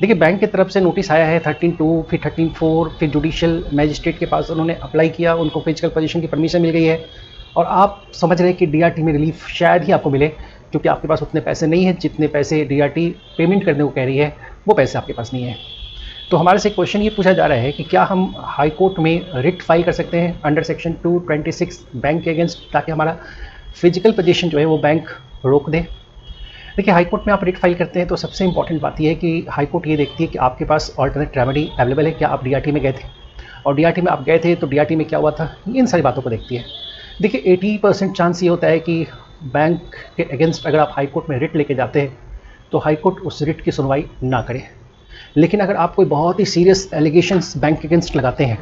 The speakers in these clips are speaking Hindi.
देखिए बैंक की तरफ से नोटिस आया है 13(2), फिर 13(4), फिर जुडिशियल मैजिस्ट्रेट के पास उन्होंने अप्लाई किया, उनको फिजिकल पोजीशन की परमिशन मिल गई है और आप समझ रहे हैं कि डीआरटी में रिलीफ शायद ही आपको मिले, क्योंकि आपके पास उतने पैसे नहीं हैं जितने पैसे डीआरटी पेमेंट करने को कह रही है, वो पैसे आपके पास नहीं है। तो हमारे से क्वेश्चन ये पूछा जा रहा है कि क्या हम हाई कोर्ट में रिट फाइल कर सकते हैं अंडर सेक्शन 226 बैंक के अगेंस्ट, ताकि हमारा फिजिकल पोजीशन जो है वो बैंक रोक दे। देखिए हाई कोर्ट में आप रिट फाइल करते हैं तो सबसे इंपॉर्टेंट बात यह है कि हाई कोर्ट ये देखती है कि आपके पास ऑल्टरनेट रेमेडी अवेलेबल है, क्या आप डीआरटी में गए थे, और डीआरटी में आप गए थे तो डीआरटी में क्या हुआ था, इन सारी बातों को देखती है। देखिए 80% चांस ये होता है कि बैंक के अगेंस्ट अगर आप हाई कोर्ट में रिट लेके जाते हैं तो हाई कोर्ट उस रिट की सुनवाई ना करे। लेकिन अगर आप कोई बहुत ही सीरियस एलिगेशंस बैंक के अगेंस्ट लगाते हैं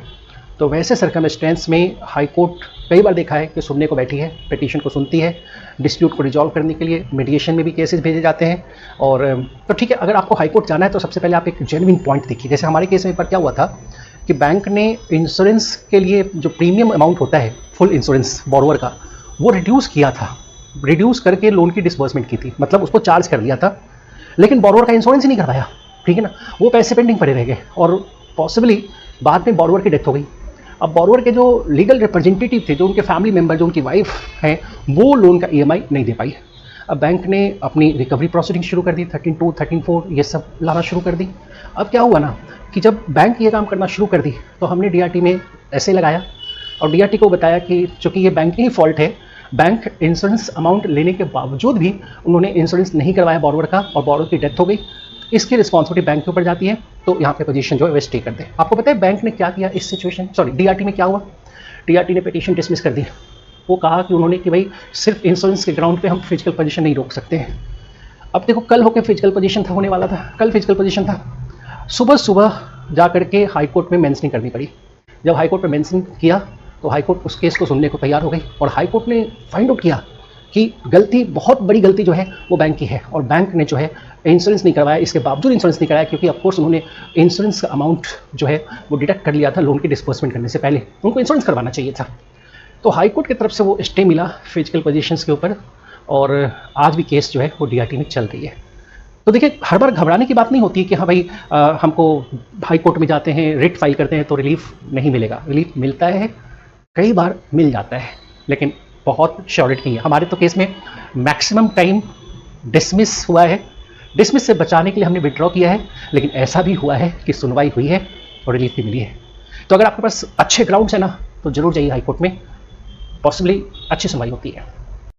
तो वैसे सर्कमस्टेंस में हाई कोर्ट कई बार देखा है कि सुनने को बैठी है, पिटीशन को सुनती है, डिस्प्यूट को रिजॉल्व करने के लिए मीडिएशन में भी केसेस भेजे जाते हैं। और तो ठीक है, अगर आपको हाई कोर्ट जाना है तो सबसे पहले आप एक जेन्युइन पॉइंट देखिए। जैसे हमारे केस में एक बार क्या हुआ था कि बैंक ने इंश्योरेंस के लिए जो प्रीमियम अमाउंट होता है फुल इंश्योरेंस बोरोवर का, वो रिड्यूस किया था, रिड्यूस करके लोन की डिसबर्समेंट की थी, मतलब उसको चार्ज कर दिया था, लेकिन बोरोवर का इंश्योरेंस ही नहीं करवाया, ठीक है ना, वो पैसे पेंडिंग पड़े रह गए और पॉसिबली बाद में बोरोवर की डेथ हो गई। अब बोरोवर के जो लीगल रिप्रेजेंटेटिव थे, जो उनके फैमिली मेंबर, जो उनकी वाइफ हैं, वो लोन का ईएमआई नहीं दे पाई। अब बैंक ने अपनी रिकवरी प्रोसीडिंग शुरू कर दी, 13(2), 13(4) ये सब लाना शुरू कर दी। अब क्या हुआ ना कि जब बैंक ये काम करना शुरू कर दी तो हमने डीआरटी में ऐसे लगाया और डीआरटी को बताया कि चूँकि ये बैंक की ही फॉल्ट है, बैंक इंश्योरेंस अमाउंट लेने के बावजूद भी उन्होंने इंश्योरेंस नहीं करवाया बोरोवर का और बोरोवर की डेथ हो गई, इसकी रिस्पॉन्सिबिलिटी बैंक के ऊपर जाती है, तो यहाँ पे पोजीशन जो है वे स्टे कर दे। आपको पता है बैंक ने क्या किया इस सिचुएशन, डीआरटी में क्या हुआ, डीआरटी ने पिटीशन डिसमिस कर दी। वो कहा कि उन्होंने कि भाई सिर्फ इंश्योरेंस के ग्राउंड पे हम फिजिकल पोजीशन नहीं रोक सकते हैं। अब देखो कल होकर फिजिकल पोजीशन था, होने वाला था, कल फिजिकल पोजीशन था, सुबह सुबह जा करके हाई कोर्ट में मेंशनिंग करनी पड़ी। जब हाई कोर्ट में मेंशन किया तो हाई कोर्ट उस केस को सुनने को तैयार हो गई और हाई कोर्ट ने फाइंड आउट किया कि गलती, बहुत बड़ी गलती जो है वो बैंक की है और बैंक ने जो है इंश्योरेंस नहीं करवाया, इसके बावजूद इंश्योरेंस नहीं कराया, क्योंकि ऑफकोर्स उन्होंने इंश्योरेंस का अमाउंट जो है वो डिडक्ट कर लिया था लोन की डिस्बर्समेंट करने से पहले, उनको इंश्योरेंस करवाना चाहिए था। तो हाई कोर्ट की तरफ से वो स्टे मिला फिजिकल पोजीशंस के ऊपर और आज भी केस जो है वो डीआरटी में चल रही है। तो देखिए हर बार घबराने की बात नहीं होती है कि हाँ भाई हमको हाई कोर्ट में जाते हैं, रिट फाइल करते हैं तो रिलीफ नहीं मिलेगा। रिलीफ मिलता है, कई बार मिल जाता है, लेकिन बहुत श्योरिटी नहीं है। हमारे तो केस में मैक्सिमम टाइम डिसमिस हुआ है, डिसमिस से बचाने के लिए हमने विड्रॉ किया है, लेकिन ऐसा भी हुआ है कि सुनवाई हुई है और रिलीफ भी मिली है। तो अगर आपके पास अच्छे ग्राउंड्स है ना तो जरूर जाइए हाई कोर्ट में, पॉसिबली अच्छी सुनवाई होती है।